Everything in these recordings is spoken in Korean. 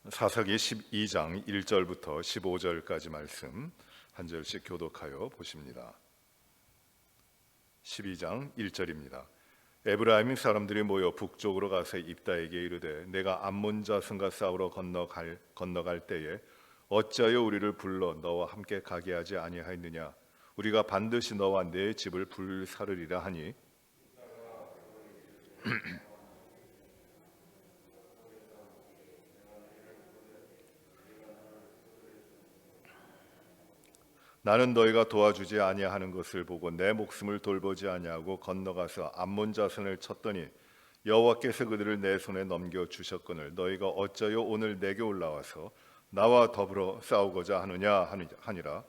사사기 12장 1절부터 15절까지 말씀 한 절씩 교독하여 보십니다. 12장 1절입니다. 에브라임 사람들이 모여 북쪽으로 가서 입다에게 이르되 내가 암몬 자손과 싸우러 건너갈 때에 어찌하여 우리를 불러 너와 함께 가게 하지 아니하였느냐? 우리가 반드시 너와 내 집을 불사르리라 하니 나는 너희가 도와주지 아니하는 것을 보고 내 목숨을 돌보지 아니하고 건너가서 암몬 자손을 쳤더니 여호와께서 그들을 내 손에 넘겨 주셨거늘 너희가 어찌하여 오늘 내게 올라와서 나와 더불어 싸우고자 하느냐 하니라.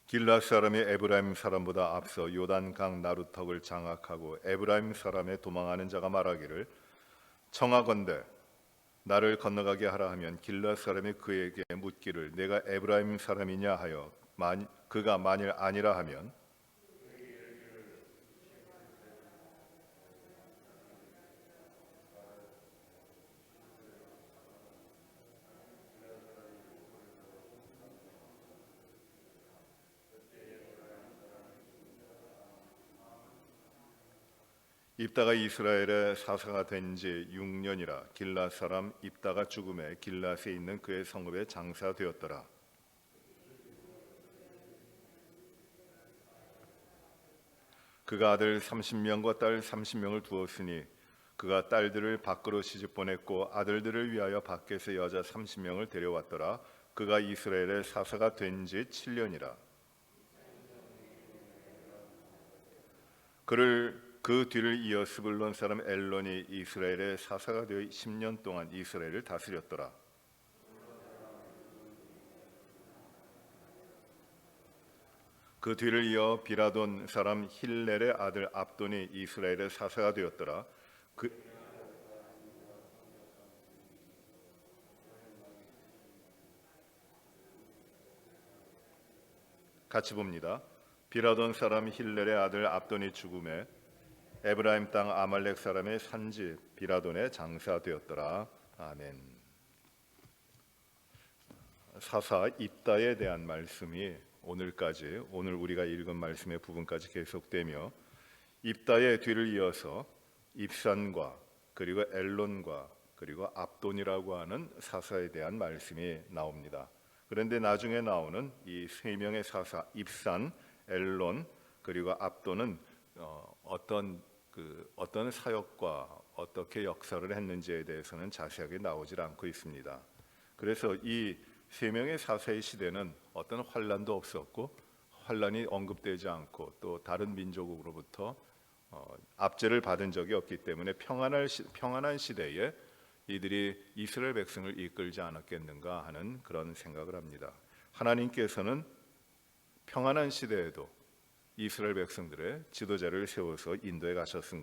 길앗 사람이 에브라임 사람보다 앞서 요단강 나루턱을 장악하고 에브라임 사람의 도망하는 자가 말하기를 청하건대 나를 건너가게 하라 하면 길앗 사람이 그에게 묻기를 내가 에브라임 사람이냐 하여 그가 만일 아니라 하면 입다가 이스라엘의 사사가 된 지 6년이라 길앗 사람 입다가 죽음에 길앗에 있는 그의 성읍에 장사되었더라. 그가 아들 30명과 딸 30명을 두었으니 그가 딸들을 밖으로 시집 보냈고 아들들을 위하여 밖에서 여자 30명을 데려왔더라. 그가 이스라엘의 사사가 된 지 7년이라. 그 뒤를 이어 스불론 사람 엘론이 이스라엘의 사사가 되어 10년 동안 이스라엘을 다스렸더라. 그 뒤를 이어 비라돈 사람 힐렐의 아들 압돈이 이스라엘의 사사가 되었더라. 같이 봅니다. 비라돈 사람 힐렐의 아들 압돈이 죽음에 에브라임 땅 아말렉 사람의 산지 비라돈에 장사되었더라. 아멘. 사사 입다에 대한 말씀이 오늘 우리가 읽은 말씀의 부분까지 계속되며 입다의 뒤를 이어서 입산과 그리고 엘론과 그리고 압돈이라고 하는 사사에 대한 말씀이 나옵니다. 그런데 나중에 나오는 이 세 명의 사사 입산, 엘론 그리고 압돈은 어떤 사역과 어떻게 역사를 했는지에 대해서는 자세하게 나오질 않고 있습니다. 그래서 이 세 명의 사사의 시대는 어떤 환란도 없었고 환란이 언급되지 않고 또 다른 민족으로부터 압제를 받은 적이 없기 때문에 평안한 시대에 이들이 이스라엘 백성을 이끌지 않았겠는가 하는 그런 생각을 합니다. 하나님께서는 평안한 시대에도 이스라엘 백성들의 지도자를 세워서 인도에 가셨던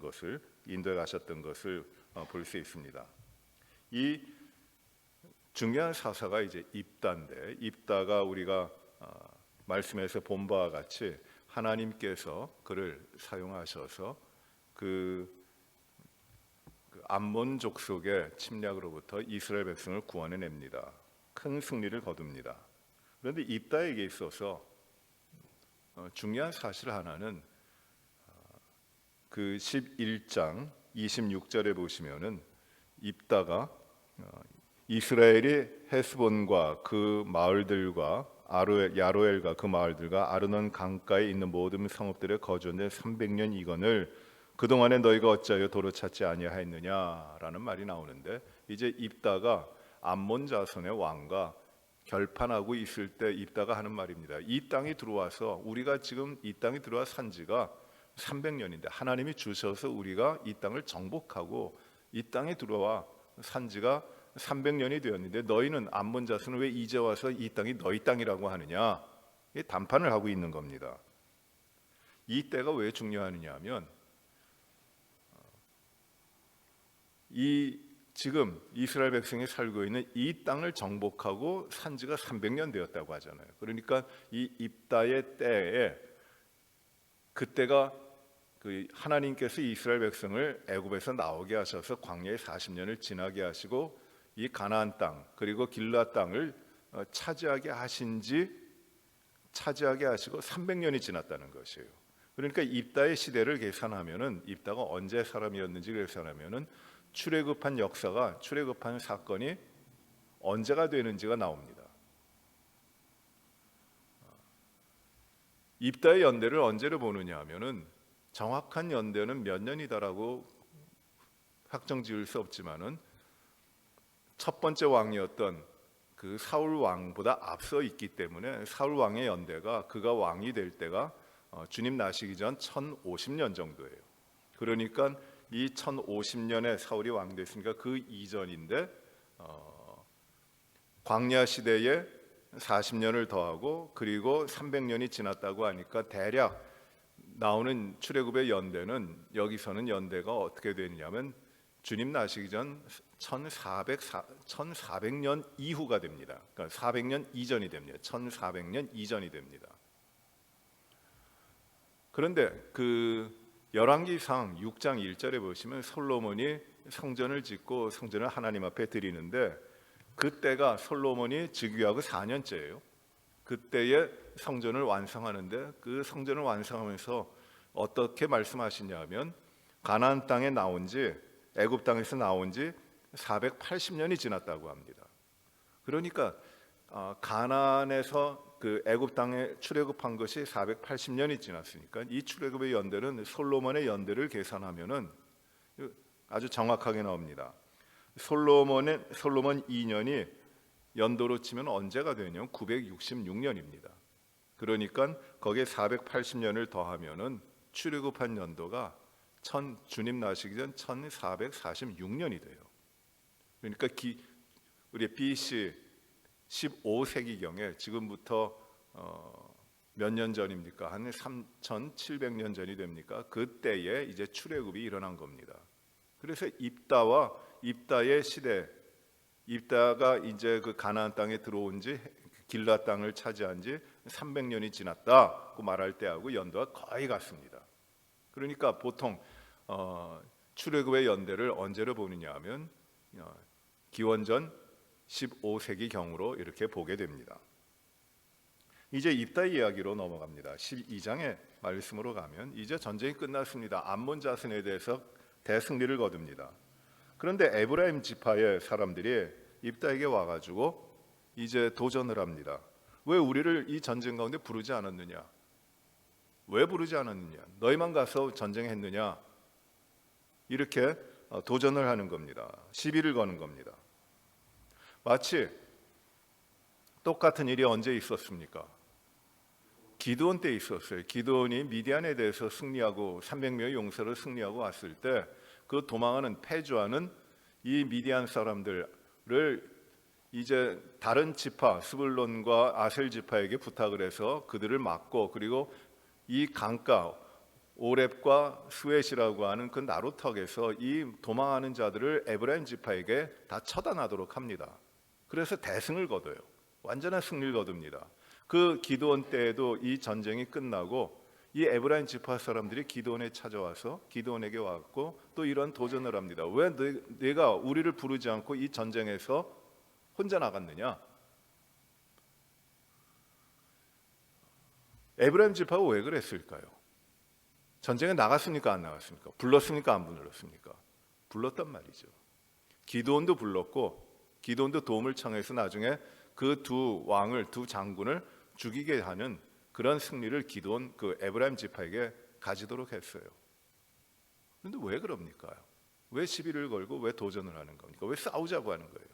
것을 볼 수 있습니다. 이 중요한 사사가 이제 입다인데 입다가 우리가 말씀에서 본 바와 같이 하나님께서 그를 사용하셔서 그 암몬 족속의 침략으로부터 이스라엘 백성을 구원해냅니다. 큰 승리를 거둡니다. 그런데 입다에게 있어서 중요한 사실 하나는 그 11장 26절에 보시면은 입다가 이스라엘이 헤스본과 그 마을들과 야로엘과 그 마을들과 아르논 강가에 있는 모든 성읍들에 거주한 300년 이건을 그동안에 너희가 어찌하여 도로 찾지 아니하였느냐라는 말이 나오는데 이제 입다가 암몬 자손의 왕과 결판하고 있을 때 입다가 하는 말입니다. 이 땅이 들어와서 우리가 지금 이 땅이 들어와 산 지가 300년인데 하나님이 주셔서 우리가 이 땅을 정복하고 이 땅에 들어와 산 지가 300년이 되었는데 너희는 암몬 자손은 왜 이제 와서 이 땅이 너희 땅이라고 하느냐? 단판을 하고 있는 겁니다. 이 때가 왜 중요하느냐 하면 이 지금 이스라엘 백성이 살고 있는 이 땅을 정복하고 산 지가 300년 되었다고 하잖아요. 그러니까 이 입다의 때에, 그때가 그 하나님께서 이스라엘 백성을 애굽에서 나오게 하셔서 광야에 40년을 지나게 하시고 이 가나안 땅 그리고 길라 땅을 차지하게 하시고 300년이 지났다는 것이에요. 그러니까 입다의 시대를 계산하면은, 입다가 언제 사람이었는지 계산하면은 출애굽한 역사가, 출애굽한 사건이 언제가 되는지가 나옵니다. 입다의 연대를 언제를 보느냐 하면은, 정확한 연대는 몇 년이다라고 확정 지을 수 없지만은 첫 번째 왕이었던 그 사울 왕보다 앞서 있기 때문에 사울 왕의 연대가, 그가 왕이 될 때가 주님 나시기 전 1050년 정도예요. 그러니까 이 1050년에 사울이 왕 됐으니까 그 이전인데, 광야 시대에 40년을 더하고 그리고 300년이 지났다고 하니까 대략 나오는 출애굽의 연대는, 여기서는 연대가 어떻게 되느냐면 주님 나시기 전 1400년 이후가 됩니다. 그러니까 400년 이전이 됩니다. 1400년 이전이 됩니다. 그런데 그 열왕기상 6장 1절에 보시면 솔로몬이 성전을 짓고 성전을 하나님 앞에 드리는데, 그때가 솔로몬이 즉위하고 4년째예요. 그때에 성전을 완성하는데, 그 성전을 완성하면서 어떻게 말씀하시냐면, 가나안 땅에 나온 지, 애굽 땅에서 나온 지 480년이 지났다고 합니다. 그러니까 가나안에서 그 애굽 땅에 출애굽한 것이 480년이 지났으니까 이 출애굽의 연대는 솔로몬의 연대를 계산하면은 아주 정확하게 나옵니다. 솔로몬 2년이 연도로 치면 언제가 되냐면 966년입니다. 그러니까 거기에 480년을 더하면은 출애굽한 연도가 주님 나시기 전 1446년이 돼요. 그러니까 우리 BC 15세기경에 지금부터 몇 년 전입니까? 한 3700년 전이 됩니까? 그때에 이제 출애굽이 일어난 겁니다. 그래서 입다의 시대, 입다가 이제 그 가나안 땅에 들어온 지, 길라 땅을 차지한 지 300년이 지났다고 말할 때하고 연도가 거의 같습니다. 그러니까 보통 출애굽의 연대를 언제로 보느냐 하면 기원전 15세기 경으로 이렇게 보게 됩니다. 이제 입다의 이야기로 넘어갑니다. 12장의 말씀으로 가면 이제 전쟁이 끝났습니다. 암몬 자손에 대해서 대승리를 거둡니다. 그런데 에브라임 지파의 사람들이 입다에게 와가지고 이제 도전을 합니다. 왜 우리를 이 전쟁 가운데 부르지 않았느냐? 왜 부르지 않았느냐? 너희만 가서 전쟁했느냐? 이렇게 도전을 하는 겁니다. 시비를 거는 겁니다. 마치 똑같은 일이 언제 있었습니까? 기드온 때 있었어요. 기드온이 미디안에 대해서 승리하고 300명의 용사로 승리하고 왔을 때 그 도망하는, 패주하는 이 미디안 사람들을 이제 다른 지파, 스불론과 아셀 지파에게 부탁을 해서 그들을 막고, 그리고 이 강가 오렙과 스웨시라고 하는 그 나루턱에서 이 도망하는 자들을 에브라임 지파에게 다 처단하도록 합니다. 그래서 대승을 거둬요. 완전한 승리를 거둡니다. 그 기드온 때에도 이 전쟁이 끝나고 이 에브라임 지파 사람들이 기드온에 찾아와서 기드온에게 왔고 또 이런 도전을 합니다. 왜 내가 우리를 부르지 않고 이 전쟁에서 혼자 나갔느냐? 에브라임 지파가 왜 그랬을까요? 전쟁에 나갔습니까? 안 나갔습니까? 불렀습니까? 안 불렀습니까? 불렀단 말이죠. 기드온도 불렀고, 기드온도 도움을 청해서 나중에 그 두 왕을, 두 장군을 죽이게 하는 그런 승리를 기드온 그 에브라임 지파에게 가지도록 했어요. 그런데 왜 그럽니까? 왜 시비를 걸고 왜 도전을 하는 겁니까? 왜 싸우자고 하는 거예요?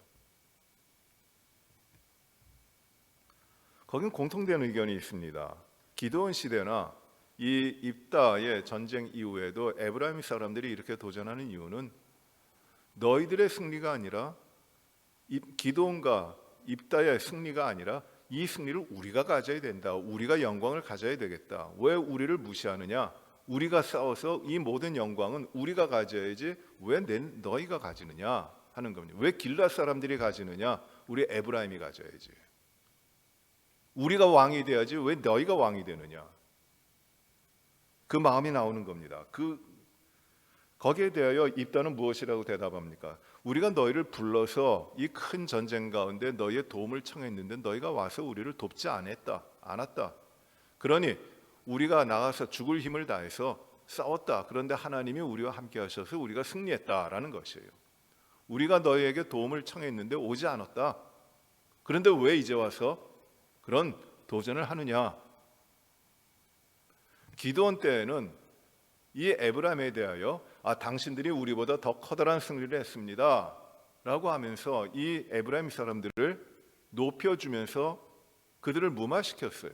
거긴 공통된 의견이 있습니다. 기드온 시대나 이 입다의 전쟁 이후에도 에브라임 사람들이 이렇게 도전하는 이유는 너희들의 승리가 아니라, 기드온과 입다의 승리가 아니라 이 승리를 우리가 가져야 된다. 우리가 영광을 가져야 되겠다. 왜 우리를 무시하느냐? 우리가 싸워서 이 모든 영광은 우리가 가져야지 왜 너희가 가지느냐? 하는 겁니다. 왜 길앗 사람들이 가지느냐? 우리 에브라임이 가져야지. 우리가 왕이 돼야지 왜 너희가 왕이 되느냐? 그 마음이 나오는 겁니다. 거기에 대하여 입다는 무엇이라고 대답합니까? 우리가 너희를 불러서 이 큰 전쟁 가운데 너희의 도움을 청했는데 너희가 와서 우리를 돕지 않았다. 그러니 우리가 나가서 죽을 힘을 다해서 싸웠다. 그런데 하나님이 우리와 함께 하셔서 우리가 승리했다라는 것이에요. 우리가 너희에게 도움을 청했는데 오지 않았다. 그런데 왜 이제 와서 그런 도전을 하느냐? 기드온 때에는 이 에브라임에 대하여 당신들이 우리보다 더 커다란 승리를 했습니다 라고 하면서 이 에브라임 사람들을 높여주면서 그들을 무마시켰어요.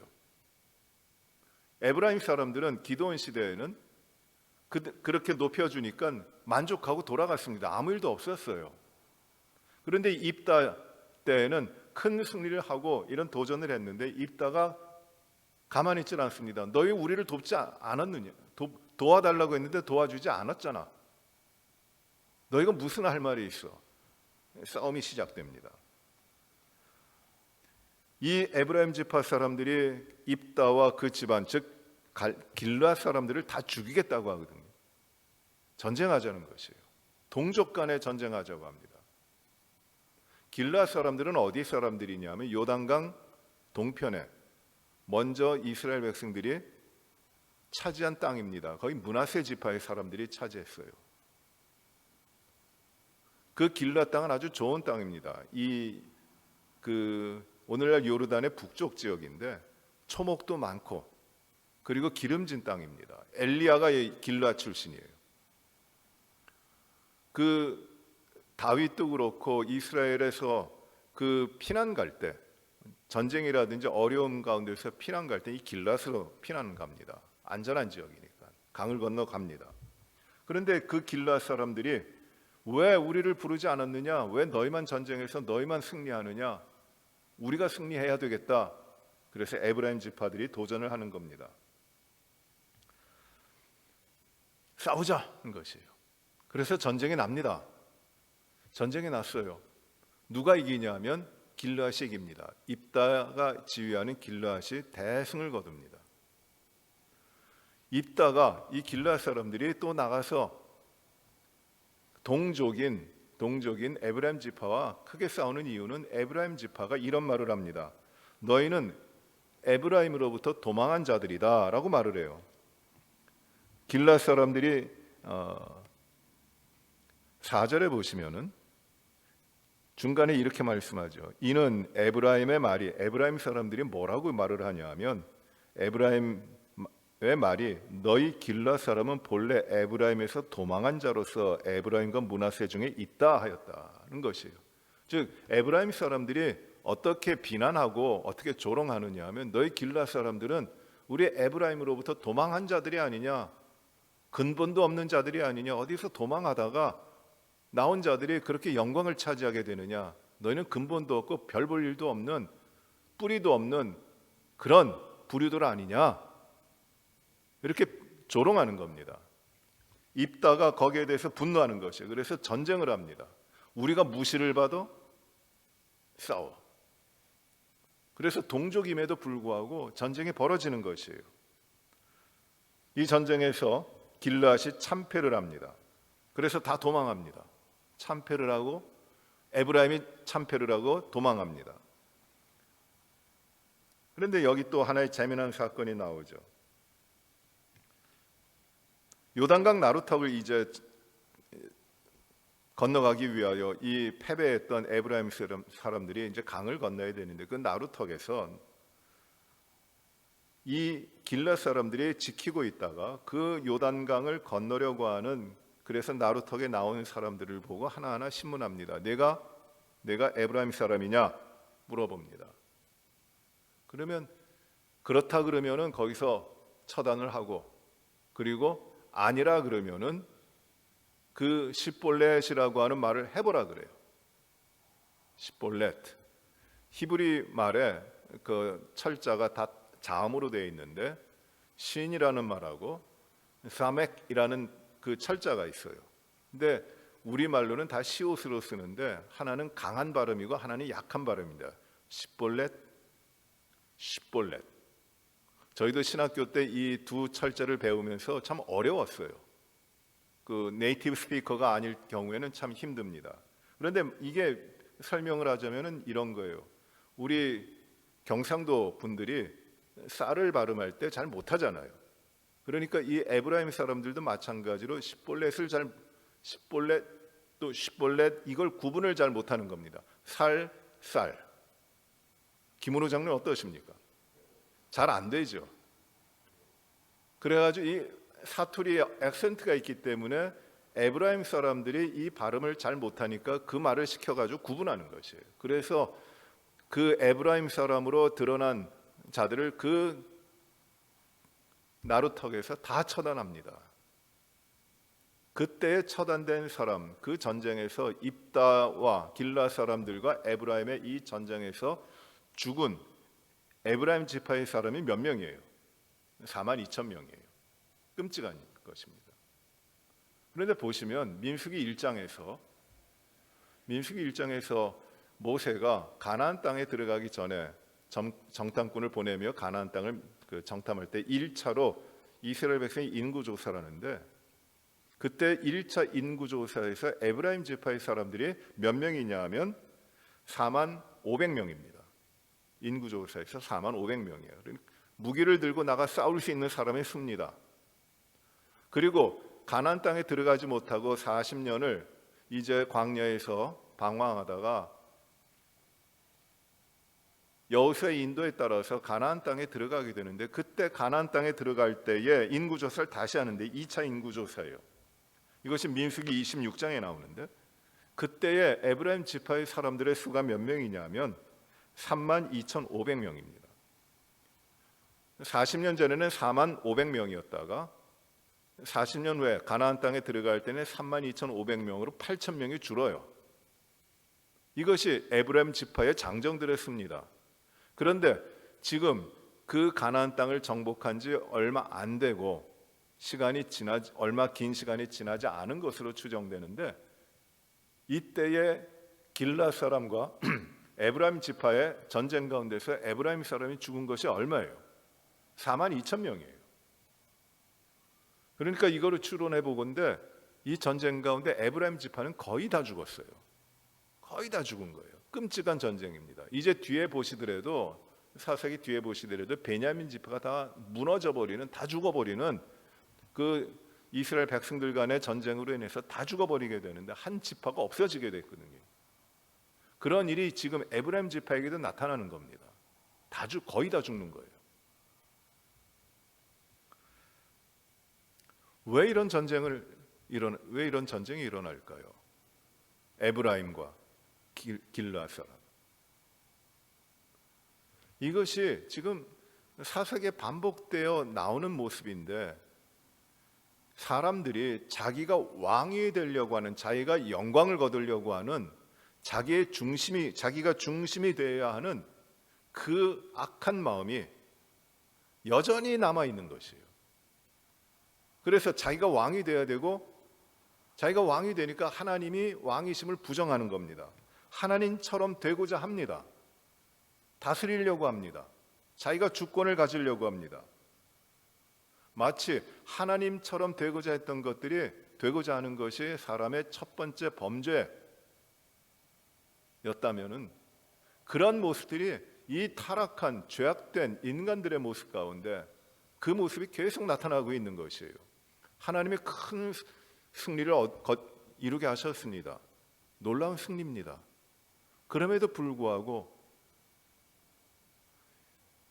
에브라임 사람들은 기드온 시대에는 그렇게 높여주니까 만족하고 돌아갔습니다. 아무 일도 없었어요. 그런데 입다 때에는 큰 승리를 하고 이런 도전을 했는데 입다가 가만히 있질 않습니다. 너희 우리를 돕지 않았느냐? 도와달라고 했는데 도와주지 않았잖아. 너희가 무슨 할 말이 있어? 싸움이 시작됩니다. 이 에브라임 지파 사람들이 입다와 그 집안, 즉 길앗 사람들을 다 죽이겠다고 하거든요. 전쟁하자는 것이에요. 동족 간에 전쟁하자고 합니다. 길앗 사람들은 어디 사람들이냐면 요단강 동편에 먼저 이스라엘 백성들이 차지한 땅입니다. 거의 므낫세 지파의 사람들이 차지했어요. 그 길앗 땅은 아주 좋은 땅입니다. 오늘날 요르단의 북쪽 지역인데 초목도 많고 그리고 기름진 땅입니다. 엘리야가 길앗 출신이에요. 다윗도 그렇고 이스라엘에서 피난 갈 때 전쟁이라든지 어려움 가운데서 피난 갈 때 이 길앗으로 피난 갑니다. 안전한 지역이니까 강을 건너 갑니다. 그런데 그 길앗 사람들이 왜 우리를 부르지 않았느냐? 왜 너희만 전쟁해서 너희만 승리하느냐? 우리가 승리해야 되겠다. 그래서 에브라임 지파들이 도전을 하는 겁니다. 싸우자는 것이에요. 그래서 전쟁이 납니다. 전쟁이 났어요. 누가 이기냐면 길앗이 이깁니다. 입다가 지휘하는 길앗이 대승을 거둡니다. 입다가 이 길앗 사람들이 또 나가서 동족인 에브라임 지파와 크게 싸우는 이유는 에브라임 지파가 이런 말을 합니다. 너희는 에브라임으로부터 도망한 자들이다 라고 말을 해요. 길앗 사람들이 4절에 보시면은 중간에 이렇게 말씀하죠. 이는 에브라임 사람들이 뭐라고 말을 하냐면 에브라임의 말이 너희 길앗 사람은 본래 에브라임에서 도망한 자로서 에브라임과 므낫세 중에 있다 하였다는 것이에요. 즉 에브라임 사람들이 어떻게 비난하고 어떻게 조롱하느냐 하면 너희 길앗 사람들은 우리 에브라임으로부터 도망한 자들이 아니냐, 근본도 없는 자들이 아니냐, 어디서 도망하다가 나온 자들이 그렇게 영광을 차지하게 되느냐, 너희는 근본도 없고 별 볼 일도 없는 뿌리도 없는 그런 부류들 아니냐, 이렇게 조롱하는 겁니다. 입다가 거기에 대해서 분노하는 것이에요. 그래서 전쟁을 합니다. 우리가 무시를 받아 싸워. 그래서 동족임에도 불구하고 전쟁이 벌어지는 것이에요. 이 전쟁에서 길앗이 참패를 합니다. 그래서 다 도망합니다. 참패를 하고 에브라임이 참패를 하고 도망합니다. 그런데 여기 또 하나의 재미난 사건이 나오죠. 요단강 나루턱을 이제 건너가기 위하여 이 패배했던 에브라임 사람들이 이제 강을 건너야 되는데 그 나루턱에서 이 길앗 사람들이 지키고 있다가 그 요단강을 건너려고 하는, 그래서 나루턱에 나오는 사람들을 보고 하나하나 신문합니다. 내가 에브라임 사람이냐 물어봅니다. 그러면 그렇다 그러면은 거기서 처단을 하고, 그리고 아니라 그러면은 그 시볼렛이라고 하는 말을 해보라 그래요. 시볼렛, 히브리 말에 그 철자가 다 자음으로 되어 있는데 신이라는 말하고 사멕이라는 그 철자가 있어요. 근데 우리말로는 다 시옷으로 쓰는데 하나는 강한 발음이고 하나는 약한 발음입니다. 시볼렛, 시볼렛. 저희도 신학교 때 이 두 철자를 배우면서 참 어려웠어요. 그 네이티브 스피커가 아닐 경우에는 참 힘듭니다. 그런데 이게 설명을 하자면은 이런 거예요. 우리 경상도 분들이 쌀을 발음할 때 잘 못하잖아요. 그러니까 이 에브라임 사람들도 마찬가지로 시볼렛 또 시볼렛 이걸 구분을 잘 못하는 겁니다. 살, 쌀. 김은호 장로는 어떠십니까? 잘 안 되죠. 그래가지고 이 사투리 액센트가 있기 때문에 에브라임 사람들이 이 발음을 잘 못하니까 그 말을 시켜가지고 구분하는 것이에요. 그래서 그 에브라임 사람으로 드러난 자들을 그 나루턱에서 다 처단합니다. 그때 처단된 사람, 그 전쟁에서 입다와 길라 사람들과 에브라임의 이 전쟁에서 죽은 에브라임 지파의 사람이 몇 명이에요? 42,000명이에요. 끔찍한 것입니다. 그런데 보시면 민수기 1장에서 모세가 가나안 땅에 들어가기 전에 정탐꾼을 보내며 가나안 땅을 정탐할 때 1차로 이스라엘 백성이 인구조사를 하는데 그때 1차 인구조사에서 에브라임 지파의 사람들이 몇 명이냐 하면 45,000명입니다. 인구조사에서 45,000명이에요. 무기를 들고 나가 싸울 수 있는 사람이 씁니다. 그리고 가나안 땅에 들어가지 못하고 40년을 이제 광야에서 방황하다가 여호수아의 인도에 따라서 가나안 땅에 들어가게 되는데 그때 가나안 땅에 들어갈 때에 인구조사를 다시 하는데 2차 인구조사예요. 이것이 민수기 26장에 나오는데 그때의 에브라임 지파의 사람들의 수가 몇 명이냐면 32,500명입니다. 40년 전에는 45,000명이었다가 40년 후에 가나안 땅에 들어갈 때는 32,500명으로 8,000명이 줄어요. 이것이 에브라임 지파의 장정들의 수입니다. 그런데 지금 그 가나안 땅을 정복한 지 얼마 안 되고 얼마 긴 시간이 지나지 않은 것으로 추정되는데 이때의 길라 사람과 에브라임 지파의 전쟁 가운데서 에브라임 사람이 죽은 것이 얼마예요? 42,000명이에요. 그러니까 이거를 추론해 보건대 이 전쟁 가운데 에브라임 지파는 거의 다 죽었어요. 거의 다 죽은 거예요. 끔찍한 전쟁입니다. 이제 뒤에 보시더라도 사사기 뒤에 보시더라도 베냐민 지파가 다 무너져 버리는, 다 죽어버리는 그 이스라엘 백성들 간의 전쟁으로 인해서 다 죽어버리게 되는데 한 지파가 없어지게 됐거든요. 그런 일이 지금 에브라임 지파에게도 나타나는 겁니다. 거의 다 죽는 거예요. 왜 이런 전쟁이 일어날까요? 에브라임과 길라 사람. 이것이 지금 사사기에 반복되어 나오는 모습인데 사람들이 자기가 왕이 되려고 하는, 자기가 영광을 거두려고 하는, 자기가 중심이 되어야 하는 그 악한 마음이 여전히 남아 있는 것이에요. 그래서 자기가 왕이 돼야 되고, 자기가 왕이 되니까 하나님이 왕이심을 부정하는 겁니다. 하나님처럼 되고자 합니다. 다스리려고 합니다. 자기가 주권을 가지려고 합니다. 마치 하나님처럼 되고자 했던 것들이 되고자 하는 것이 사람의 첫 번째 범죄였다면은 그런 모습들이 이 타락한 죄악된 인간들의 모습 가운데 그 모습이 계속 나타나고 있는 것이에요. 하나님이 큰 승리를 이루게 하셨습니다. 놀라운 승리입니다. 그럼에도 불구하고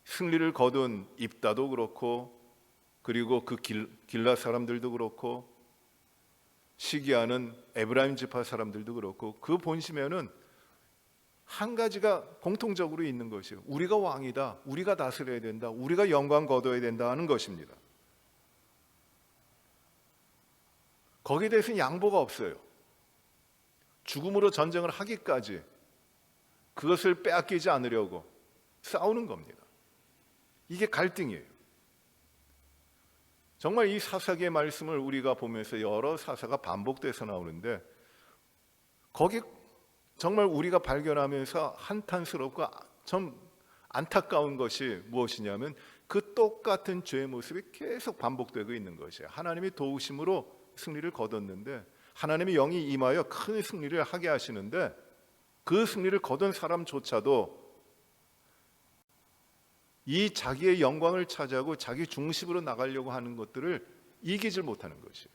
승리를 거둔 입다도 그렇고 그리고 그 길라 사람들도 그렇고 시기하는 에브라임 지파 사람들도 그렇고 그 본심에는 한 가지가 공통적으로 있는 것이에요. 우리가 왕이다. 우리가 다스려야 된다. 우리가 영광 거둬야 된다 하는 것입니다. 거기에 대해서는 양보가 없어요. 죽음으로 전쟁을 하기까지 그것을 빼앗기지 않으려고 싸우는 겁니다. 이게 갈등이에요. 정말 이 사사기의 말씀을 우리가 보면서 여러 사사가 반복돼서 나오는데 거기 정말 우리가 발견하면서 한탄스럽고 좀 안타까운 것이 무엇이냐면 그 똑같은 죄의 모습이 계속 반복되고 있는 것이에요. 하나님이 도우심으로 승리를 거뒀는데, 하나님의 영이 임하여 큰 승리를 하게 하시는데, 그 승리를 거둔 사람조차도 이 자기의 영광을 차지하고 자기 중심으로 나가려고 하는 것들을 이기질 못하는 것이에요.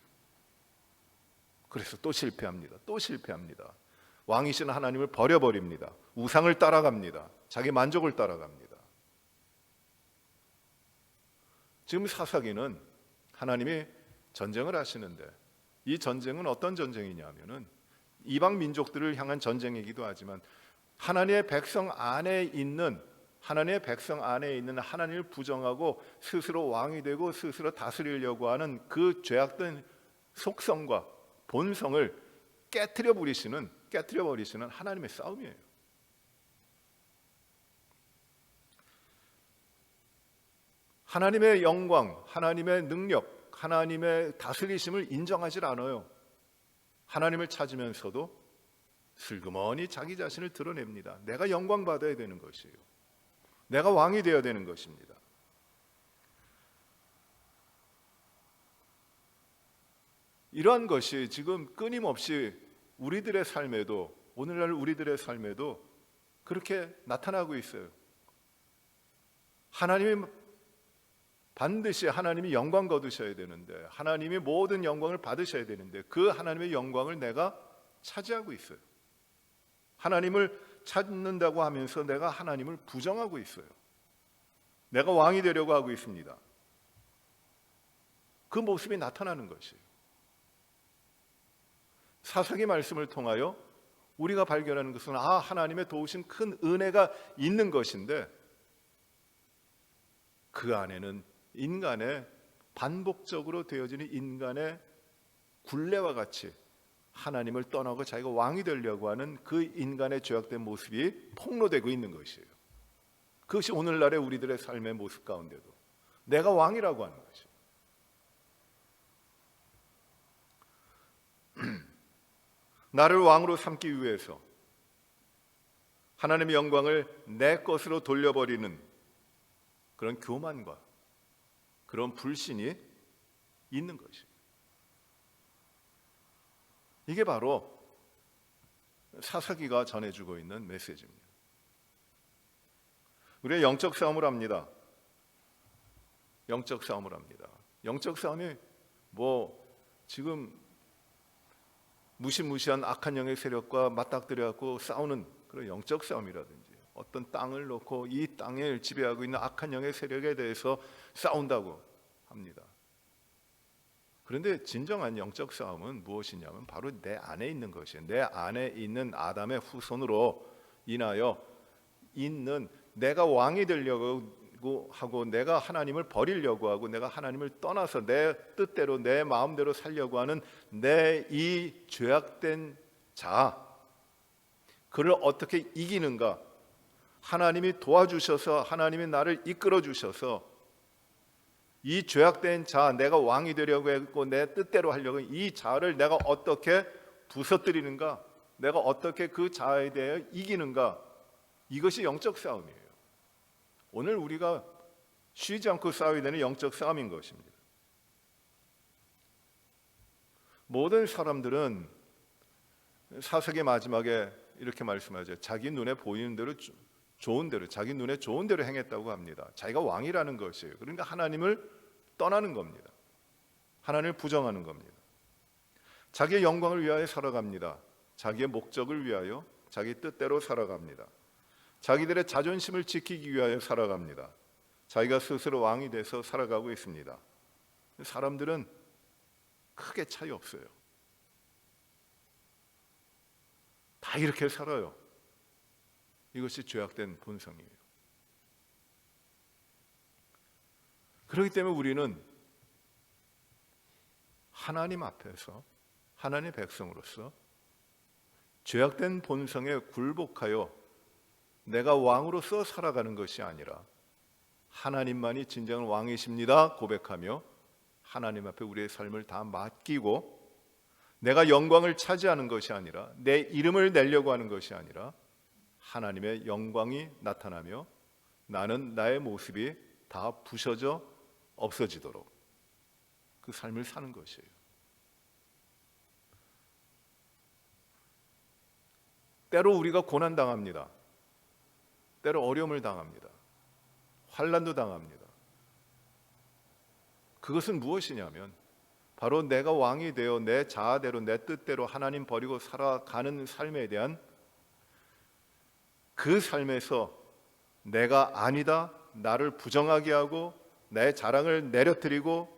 그래서 또 실패합니다. 또 실패합니다. 왕이신 하나님을 버려버립니다. 우상을 따라갑니다. 자기 만족을 따라갑니다. 지금 사사기는 하나님이 전쟁을 하시는데, 이 전쟁은 어떤 전쟁이냐면은 이방 민족들을 향한 전쟁이기도 하지만 하나님의 백성 안에 있는 하나님을 부정하고 스스로 왕이 되고 스스로 다스리려고 하는 그 죄악된 속성과 본성을 깨트려 버리시는 하나님의 싸움이에요. 하나님의 영광, 하나님의 능력, 하나님의 다스리심을 인정하지 않아요. 하나님을 찾으면서도 슬그머니 자기 자신을 드러냅니다. 내가 영광 받아야 되는 것이에요. 내가 왕이 되어야 되는 것입니다. 이러한 것이 지금 끊임없이 우리들의 삶에도, 오늘날 우리들의 삶에도 그렇게 나타나고 있어요. 하나님이 반드시 하나님이 영광 거두셔야 되는데, 하나님이 모든 영광을 받으셔야 되는데, 그 하나님의 영광을 내가 차지하고 있어요. 하나님을 찾는다고 하면서 내가 하나님을 부정하고 있어요. 내가 왕이 되려고 하고 있습니다. 그 모습이 나타나는 것이에요. 사사기 말씀을 통하여 우리가 발견하는 것은 하나님의 도우신 큰 은혜가 있는 것인데, 그 안에는 인간의 반복적으로 되어지는 인간의 굴레와 같이 하나님을 떠나고 자기가 왕이 되려고 하는 그 인간의 죄악된 모습이 폭로되고 있는 것이에요. 그것이 오늘날의 우리들의 삶의 모습 가운데도 내가 왕이라고 하는 것이에요. 나를 왕으로 삼기 위해서 하나님의 영광을 내 것으로 돌려버리는 그런 교만과 그런 불신이 있는 것이에요. 이게 바로 사사기가 전해주고 있는 메시지입니다. 우리가 영적 싸움을 합니다. 영적 싸움이 지금 무시무시한 악한 영의 세력과 맞닥뜨려갖고 싸우는 그런 영적 싸움이라든지, 어떤 땅을 놓고 이 땅을 지배하고 있는 악한 영의 세력에 대해서 싸운다고 합니다. 그런데 진정한 영적 싸움은 무엇이냐면 바로 내 안에 있는 것이에요. 내 안에 있는 아담의 후손으로 인하여 있는, 내가 왕이 되려고 하고 내가 하나님을 버리려고 하고 내가 하나님을 떠나서 내 뜻대로 내 마음대로 살려고 하는 내 이 죄악된 자, 그를 어떻게 이기는가? 하나님이 도와주셔서, 하나님이 나를 이끌어 주셔서 이 죄악된 자, 내가 왕이 되려고 했고 내 뜻대로 하려고 이 자를 내가 어떻게 부서뜨리는가? 내가 어떻게 그 자에 대해 이기는가? 이것이 영적 싸움이에요. 오늘 우리가 쉬지 않고 싸워야 되는 영적 싸움인 것입니다. 모든 사람들은 사사기 마지막에 이렇게 말씀하죠. 자기 눈에 보이는 대로 좋은 대로, 자기 눈에 좋은 대로 행했다고 합니다. 자기가 왕이라는 것이에요. 그러니까 하나님을 떠나는 겁니다. 하나님을 부정하는 겁니다. 자기의 영광을 위하여 살아갑니다. 자기의 목적을 위하여 자기 뜻대로 살아갑니다. 자기들의 자존심을 지키기 위하여 살아갑니다. 자기가 스스로 왕이 돼서 살아가고 있습니다. 사람들은 크게 차이 없어요. 다 이렇게 살아요. 이것이 죄악된 본성이에요. 그렇기 때문에 우리는 하나님 앞에서 하나님의 백성으로서 죄악된 본성에 굴복하여 내가 왕으로서 살아가는 것이 아니라 하나님만이 진정한 왕이십니다 고백하며 하나님 앞에 우리의 삶을 다 맡기고 내가 영광을 차지하는 것이 아니라, 내 이름을 내려고 하는 것이 아니라 하나님의 영광이 나타나며 나는 나의 모습이 다 부서져 없어지도록 그 삶을 사는 것이에요. 때로 우리가 고난당합니다. 때로 어려움을 당합니다. 환난도 당합니다. 그것은 무엇이냐면 바로 내가 왕이 되어 내 자아대로 내 뜻대로 하나님 버리고 살아가는 삶에 대한 그 삶에서 내가 아니다, 나를 부정하게 하고 내 자랑을 내려뜨리고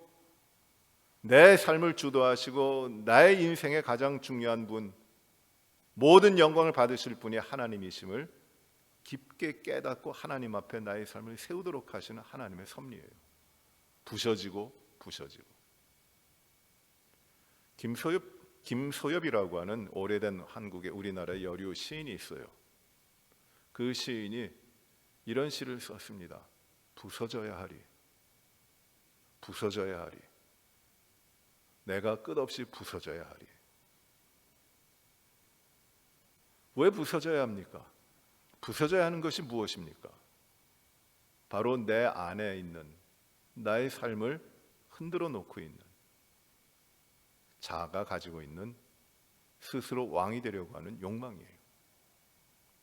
내 삶을 주도하시고 나의 인생의 가장 중요한 분, 모든 영광을 받으실 분이 하나님이심을 깊게 깨닫고 하나님 앞에 나의 삶을 세우도록 하시는 하나님의 섭리예요. 부서지고 김소엽이라고 하는 오래된 한국의 우리나라의 여류 시인이 있어요. 그 시인이 이런 시를 썼습니다. 부서져야 하리. 내가 끝없이 부서져야 하리. 왜 부서져야 합니까? 부서져야 하는 것이 무엇입니까? 바로 내 안에 있는 나의 삶을 흔들어 놓고 있는 자아가 가지고 있는 스스로 왕이 되려고 하는 욕망이에요.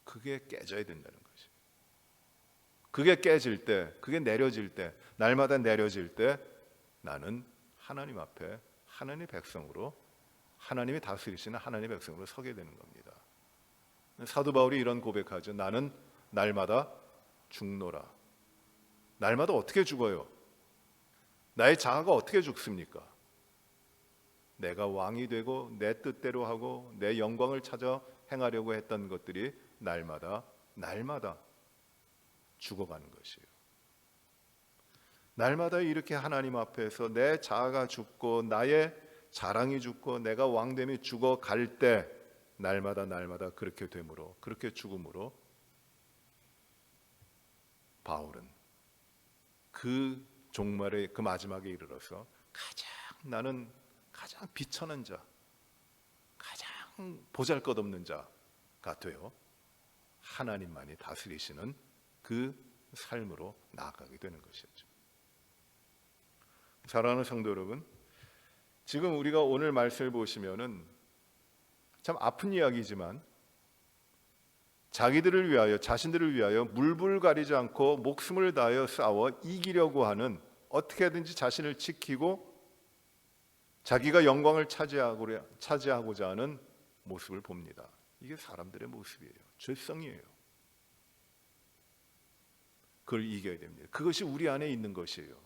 그게 깨져야 된다는 거죠. 그게 깨질 때, 그게 내려질 때, 날마다 내려질 때 나는 하나님 앞에 하나님의 백성으로, 하나님이 다스리시는 하나님의 백성으로 서게 되는 겁니다. 사도 바울이 이런 고백하죠. 나는 날마다 죽노라. 날마다 어떻게 죽어요? 나의 자아가 어떻게 죽습니까? 내가 왕이 되고 내 뜻대로 하고 내 영광을 찾아 행하려고 했던 것들이 날마다 죽어가는 것이에요. 날마다 이렇게 하나님 앞에서 내 자아가 죽고 나의 자랑이 죽고 내가 왕됨이 죽어갈 때 날마다 그렇게 됨으로, 그렇게 죽음으로 바울은 그 종말의 그 마지막에 이르러서 나는 가장 비천한 자, 가장 보잘것없는 자가 되어 하나님만이 다스리시는 그 삶으로 나아가게 되는 것이었죠. 사랑하는 성도 여러분, 지금 우리가 오늘 말씀을 보시면은 참 아픈 이야기지만 자기들을 위하여, 자신들을 위하여 물불 가리지 않고 목숨을 다하여 싸워 이기려고 하는, 어떻게든지 자신을 지키고 자기가 영광을 차지하고자 하는 모습을 봅니다. 이게 사람들의 모습이에요. 죄성이에요. 그걸 이겨야 됩니다. 그것이 우리 안에 있는 것이에요.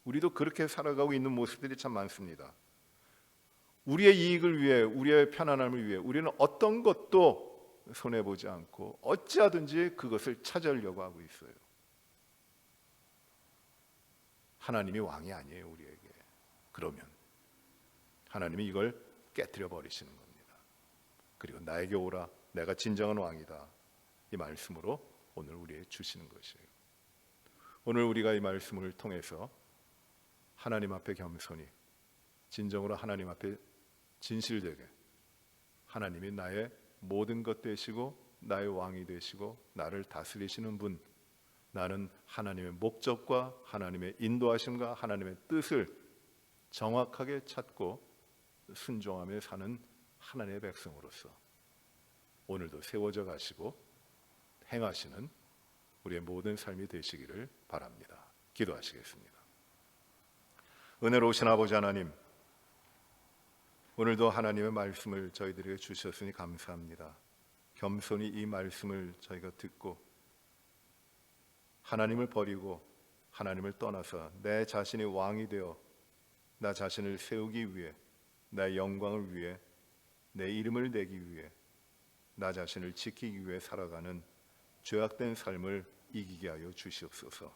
우리도 그렇게 살아가고 있는 모습들이 참 많습니다. 우리의 이익을 위해, 우리의 편안함을 위해 우리는 어떤 것도 손해보지 않고 어찌하든지 그것을 차지하려고 하고 있어요. 하나님이 왕이 아니에요, 우리에게. 그러면 하나님이 이걸 깨뜨려 버리시는 겁니다. 그리고 나에게 오라, 내가 진정한 왕이다. 이 말씀으로 오늘 우리에게 주시는 것이에요. 오늘 우리가 이 말씀을 통해서 하나님 앞에 겸손히, 진정으로 하나님 앞에 진실되게, 하나님이 나의 모든 것 되시고 나의 왕이 되시고 나를 다스리시는 분, 나는 하나님의 목적과 하나님의 인도하심과 하나님의 뜻을 정확하게 찾고 순종하며 사는 하나님의 백성으로서 오늘도 세워져 가시고 행하시는 우리의 모든 삶이 되시기를 바랍니다. 기도하시겠습니다. 은혜로우신 아버지 하나님, 오늘도 하나님의 말씀을 저희들에게 주셨으니 감사합니다. 겸손히 이 말씀을 저희가 듣고 하나님을 버리고 하나님을 떠나서 내 자신이 왕이 되어 나 자신을 세우기 위해, 나의 영광을 위해, 내 이름을 내기 위해, 나 자신을 지키기 위해 살아가는 죄악된 삶을 이기게 하여 주시옵소서.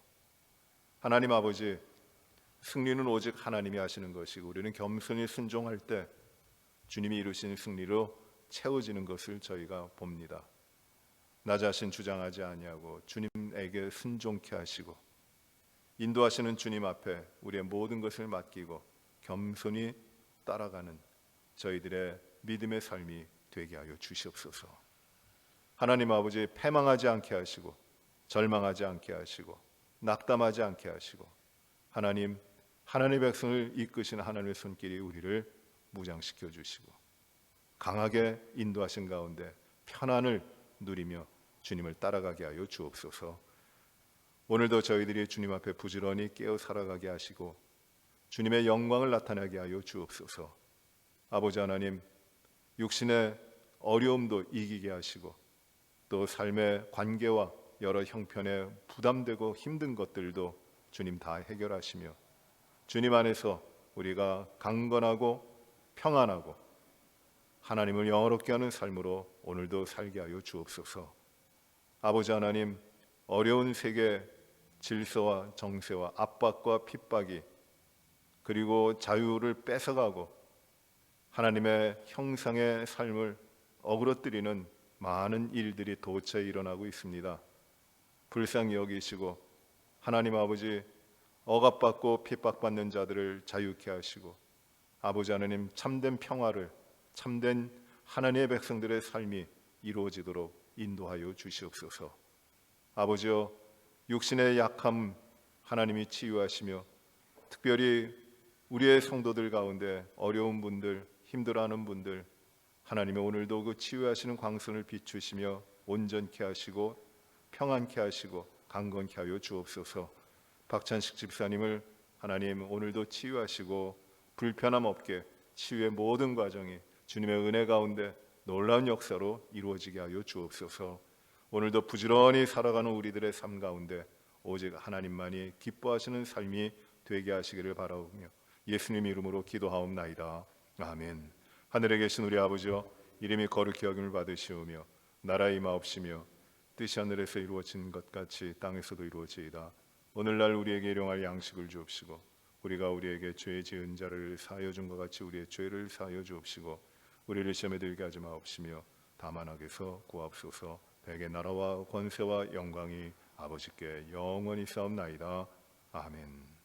하나님 아버지, 승리는 오직 하나님이 하시는 것이고 우리는 겸손히 순종할 때 주님이 이루신 승리로 채워지는 것을 저희가 봅니다. 나 자신 주장하지 아니하고 주님에게 순종케 하시고 인도하시는 주님 앞에 우리의 모든 것을 맡기고 겸손히 따라가는 저희들의 믿음의 삶이 되게 하여 주시옵소서. 하나님 아버지, 패망하지 않게 하시고 절망하지 않게 하시고 낙담하지 않게 하시고 하나님의 백성을 이끄시는 하나님의 손길이 우리를 무장시켜 주시고 강하게 인도하신 가운데 편안을 누리며 주님을 따라가게 하여 주옵소서. 오늘도 저희들이 주님 앞에 부지런히 깨어 살아가게 하시고 주님의 영광을 나타나게 하여 주옵소서. 아버지 하나님, 육신의 어려움도 이기게 하시고 또 삶의 관계와 여러 형편에 부담되고 힘든 것들도 주님 다 해결하시며 주님 안에서 우리가 강건하고 평안하고 하나님을 영화롭게 하는 삶으로 오늘도 살게 하여 주옵소서. 아버지 하나님, 어려운 세계 질서와 정세와 압박과 핍박이 그리고 자유를 뺏어가고 하나님의 형상의 삶을 어그러뜨리는 많은 일들이 도처에 일어나고 있습니다. 불쌍히 여기시고 하나님 아버지, 억압받고 핍박받는 자들을 자유케 하시고 아버지 하나님, 참된 평화를, 참된 하나님의 백성들의 삶이 이루어지도록 인도하여 주시옵소서. 아버지여, 육신의 약함 하나님이 치유하시며 특별히 우리의 성도들 가운데 어려운 분들, 힘들어하는 분들 하나님의 오늘도 그 치유하시는 광선을 비추시며 온전케 하시고 평안케 하시고 강건케 하여 주옵소서. 박찬식 집사님을 하나님 오늘도 치유하시고 불편함 없게 치유의 모든 과정이 주님의 은혜 가운데 놀라운 역사로 이루어지게 하여 주옵소서. 오늘도 부지런히 살아가는 우리들의 삶 가운데 오직 하나님만이 기뻐하시는 삶이 되게 하시기를 바라오며 예수님 이름으로 기도하옵나이다. 아멘. 하늘에 계신 우리 아버지여, 이름이 거룩히 여김을 받으시오며 나라의 임하옵시며 뜻이 하늘에서 이루어진 것 같이 땅에서도 이루어지이다. 오늘날 우리에게 일용할 양식을 주옵시고 우리가 우리에게 죄 지은 자를 사하여 준 것 같이 우리의 죄를 사하여 주옵시고 우리를 시험에 들게 하지 마옵시며 다만 악에서 구하옵소서. 백의 나라와 권세와 영광이 아버지께 영원히 싸움나이다. 아멘.